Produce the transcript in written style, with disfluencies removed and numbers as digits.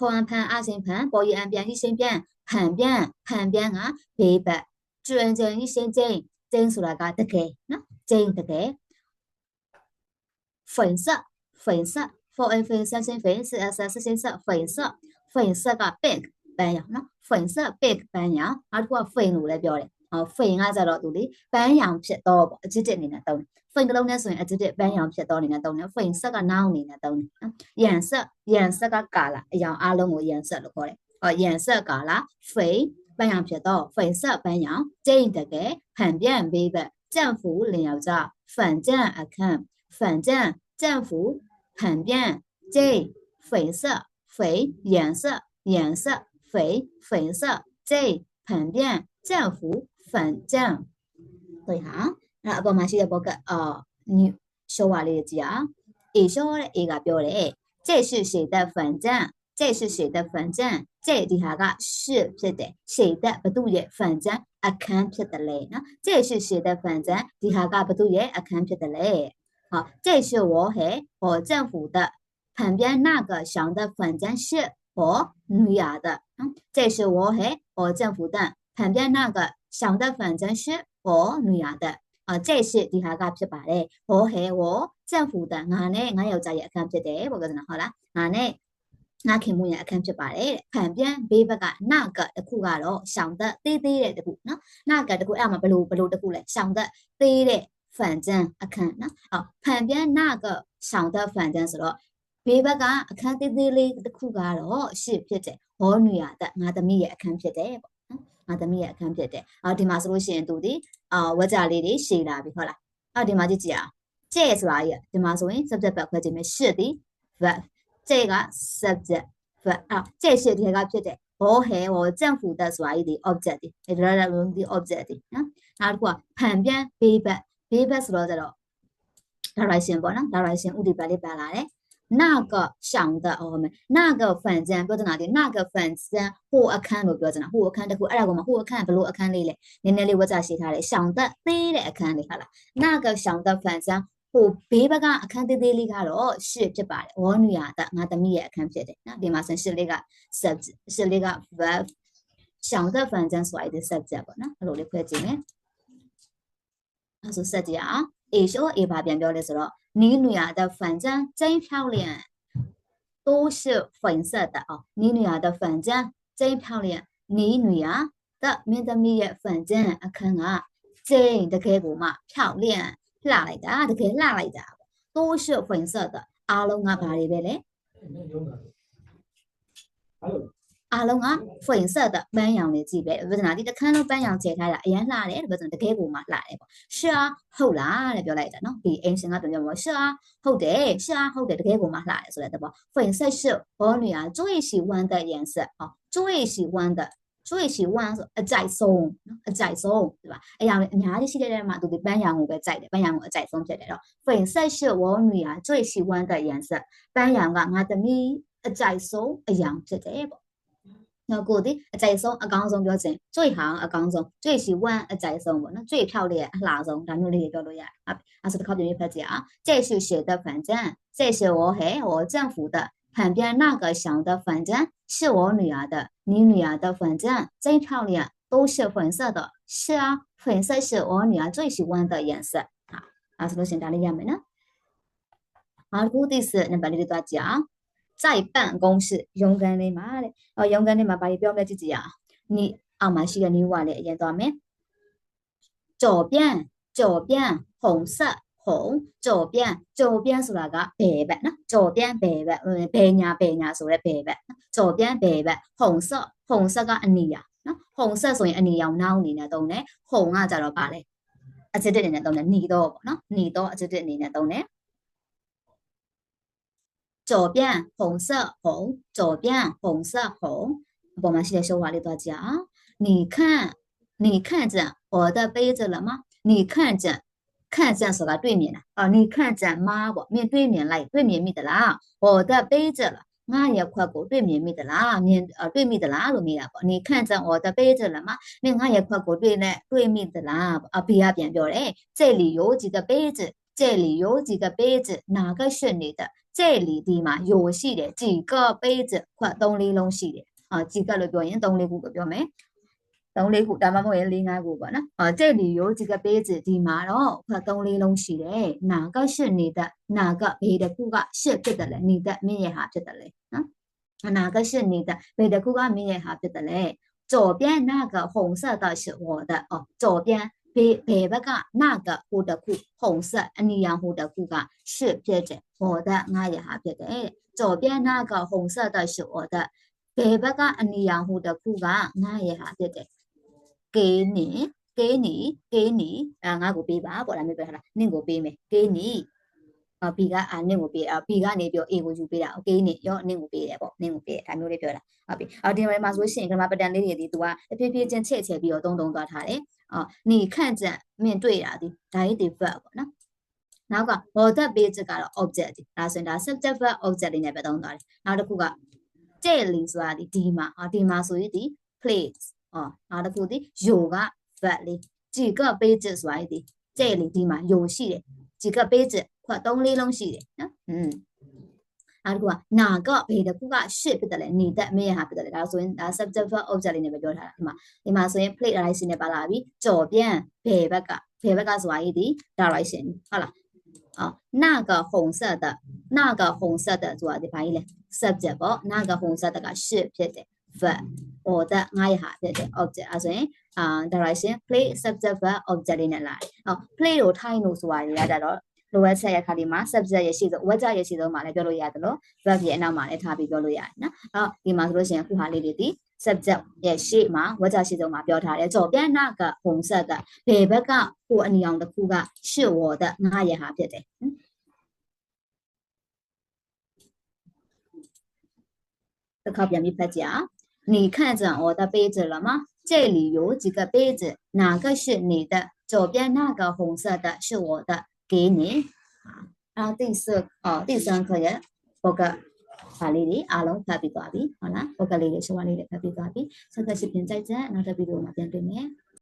破案盘二线盘，保一案边一线边，盘边啊，北北，转正一线正，正出来个得给，那正得给，粉色，破案粉三线粉是四线色，粉色个 big 白羊，那粉色 big 白羊，啊，个粉路来表嘞。粉啊，在落度里，白羊撇多不？直接你那懂？粉个龙呢，所以直接白羊撇多你那懂呢？粉色个脑你那懂呢？颜色个嘎啦，样阿龙我颜色了过来，颜色嘎啦，白羊撇多，粉色白羊，这的个旁边微白，政府领着，反正啊看，反正政府旁边这粉色颜色粉色这旁边政府。反正对哈，那阿爸妈是要个你说话的字啊，一说的一个表嘞，这是谁的反正？这是谁的反正？这底下个是不的，谁的不对的反正啊看不的嘞，那这是谁的反正？底下个不对的啊看不的嘞，好，这是我政府的，旁边那个想的反正是我女儿的，这是我政府的，旁边那个。想的反正是我女儿的，这是底下个撇白嘞，我政府的，我有在也看撇的，我觉得好啦，我看木也看撇白嘞，旁边别个那个的苦个咯，想的对的苦，那个的苦不路的苦嘞，想的对的，反正看旁边那个想的反正是咯，别个看对的苦个咯，是撇的，我女儿的，我的米也看撇的。的米也看不得，ဒီမှာဆိုလို့ရှိရင်သူဒီဝကြလေးတွေရှည်လာပြီဟုတ်လားဒီမှာကြည့်ကြည့်အောင်这是哪一ဒီမှာဆိုရင် subject ဘက်ခွဲကြည့်မယ်是的 verb 这个 subject verb 这是ဒီကဖြစ်တယ်我政府的ဆိုတာဒီ object ဒီဒါလည်းဒီ object ဒီနောက်တစ်ခုက旁边ဘေးဘက်ဆိုတော့ကျတော့ direction ပေါ့နော် direction ဥတီပတ်လေးပါလာတယ်那个想的那个反正ပြောတဲ့နာဒီ那个反正ဟိုအခန်းလို့ပြောတဲ့နာဟိုအခန်းတခုအဲ့ဒါကမှဟိုအခန်းဘလို့အခန်းလေးလေနည်းနည်းလေးဝတ်ကြရှိထားတယ်想的သေးတဲ့အခန်းလေးဟာလား那个想的反正ဟိုဘေးဘက်ကအခန်းသေးသေးလေးကတော့是ဖြစ်ပါတယ်我女儿的ငါသမီးရဲ့အခန်းဖြစ်တယ်နော်ဒီမှာဆို是လေးက subject 是လေးက verb 想的反正ဆိုရတဲ့ subject ပေါ့နော်အဲ့လိုလေးဖွဲ့ကြည့်မယ်အဲ့ဆိုဆက်ကြည့်အောင်A 说 A 把变表的时候，你女儿的反正真漂亮，都是粉色的哦。你女儿的反正真漂亮，你女儿的面的米也反正看啊，真的可以不嘛漂亮，拉来的都可以拉来的，都是粉色的。阿龙啊，把里边嘞。阿龙啊，粉色的斑羊的级别，不是哪里的看到斑羊切开了，哎呀，哪里不是的开过嘛，哪里不？是啊，后来来表来的喏，比 N 型啊，等于我是啊，后的，是啊，后的开过嘛，哪里出来的不？粉色是我女儿最喜欢的颜色啊，最喜欢是在松，对吧？哎呀，你还是的嘛，都是斑羊我的在的，斑羊我在松起来了。粉色是我女儿最喜欢的颜色，斑羊啊，我的米在松一样是这个。那过的在松刚松标准最行刚松最喜欢在松那最漂亮哪种咱们里标了呀是考别人拍子啊这是写的反正这是我政府的旁边那个想的反正是我女儿的你女儿的反正真漂亮都是粉色的是啊粉色是我女儿最喜欢的颜色是不是哪里样没呢故第四那把你多讲在办公室勇敢的嘛嘞勇敢的嘛把你表妹自己啊你嘛是个你话嘞演到没左边红色红左边是那个白白呢左边白呀说的白白左边白白红色个你呀红色所以你要闹你呢懂呢红啊在那把嘞这对人懂呢你都这对你呢懂呢左边红色红，左边红色红。我们现在说话里多讲，你看见我的杯子了吗？你看见是个对面的你看见吗？我面对面来，对面的啦，我的杯子了。我也快过对面的啦，对面的啦，你看见我的杯子了吗？我也快过对面的啦，边嘞，这里有几个杯子。这里有几个杯子，哪个是你的？这里地嘛有系列几个杯子，或东里龙系列啊，几个လို့ပြောရင်3 4ခုကိုပြောမယ်3 4ခုဒါမှမဟုတ်ရင်4 5ခုပေါ့နော်这里有几个杯子ဒီမှာတော့ခွ3 4လုံးရှိတယ်哪个是你的哪个ဘယ်တစ်ခုက是ဖြစ်တယ်လဲ你的မင်းရဲ့ဟာဖြစ်တယ်လဲနော်哪个是你的ဘယ်တစ်ခုကမင်းရဲ့ဟာဖြစ်တယ်လဲ左边那个红色的是我的哦左边北ဘက်က那个ဟိုတစ်ခု红色အနီရောင်ဟိုတစ်ခုက是ဖြစ်တယ်我的ငါရဲ့ဟာဖြစ်တယ်左边那个红色的是我的ဘယ်ဘက်ကအနီရောင်ဟိုတစ်ခုကငါရဲ့ဟာဖြစ်တယ်给你ငါကိုပေးပါပေါ့ဒါမျိုးပြောထားတာနင့်ကိုပေးမယ်给你B ကနင့်ကိုပေးB ကနေပြော A ကိုယူပေးတာโอเคနေရောနင့်ကိုပေးတယ်ပေါ့နင့်ကိုပေးတယ်ဒါမျိုးလေးပြောတာဟုတ်ပြီဒီမှာဆိုရှင်ကမ္ဘာပတန်လေးတွေဒီ तू ကတဖြည်းဖြည်းချင်းချက်ပြီးတော့တုံးသွားထားတယ်你看着面对တာဒီဒါရေးဒီ verb ပေါ့နော်နောက်က what page ကတော့ object ဒါဆိုရင်ဒါ subject verb object လေးနဲ့ပဲတုံးသွားတယ်နောက်တစ်ခုက这里ဆိုတာဒီမှာဆိုရင်ဒီ place နောက်တစ်ခုဒီ有က verb လေး几个page ဆိုတာဒီ这里ဒီမှာ有ရှိတယ်几个page ခွ3 4လုံးရှိတယ်နော်နောက်တစ်ခုက哪个ဘယ်တစ်ခုကရှစ်ဖြစ်တယ်လဲနေတဲ့မင်းဟာဖြစ်တယ်လဲဒါဆိုရင်ဒါ subject verb object လေးနဲ့ပဲပြောထားတာဒီမှာဆိုရင် plate direction နဲ့ပါလာပြီကြော်ပြန်ဘယ်ဘက်ကဆိုတာရေးဒီ direction ဟုတ်လား那个红色的ဆိုတာဒီဘာကြီးလဲ subject ပေါ့那个红色的ကရှစ်ဖြစ်တယ် verb 我的ငါရဲ့ဟာဖြစ်တယ် object အဲဆိုရင်direction play subject verb object လေးနဲ့လာတယ်play ကိုထိုင်လို့ဆိုတာရတာတော့လိုအပ်ချက်ရခါဒီမှာ subject ရရှိဆုံး word ရရှိဆုံးမှာလည်းပြောလို့ရတယ်လို့ verb ရဲ့အနောက်မှာလည်းထားပြီးပြောလို့ရတယ်နော်ဒီမှာဆိုလို့ရှိရင်အခုဟာလေးတွေဒီ subject ရဲ့ရှေ့မှာ word ရှိဆုံးမှာပြောထားတယ်ကြော်ပြန်နာက红色的ဘယ်ဘက်ကဟိုအနီအောင်တစ်ခုက是我的ငါရဲ့ဟာဖြစ်တယ်တစ်ခါပြန်ပြီးဖတ်ကြ你看着我的杯子了吗这里有几个杯子哪个是你的左边那个红色的是我的给你第三課ရဲ့ဘောကပါလေးတွေအားလုံးဖတ်ပြီးသွားပြီဟုတ်လားဘောကလေးတွေရှင်းပါလေးတွေဖတ်ပြီးသွားပြီဆက်သက်ရှင်းပြင်ကြိုက်ချက်နောက်တစ်ဗီဒီယိုမှာပြန်တွေ့မယ်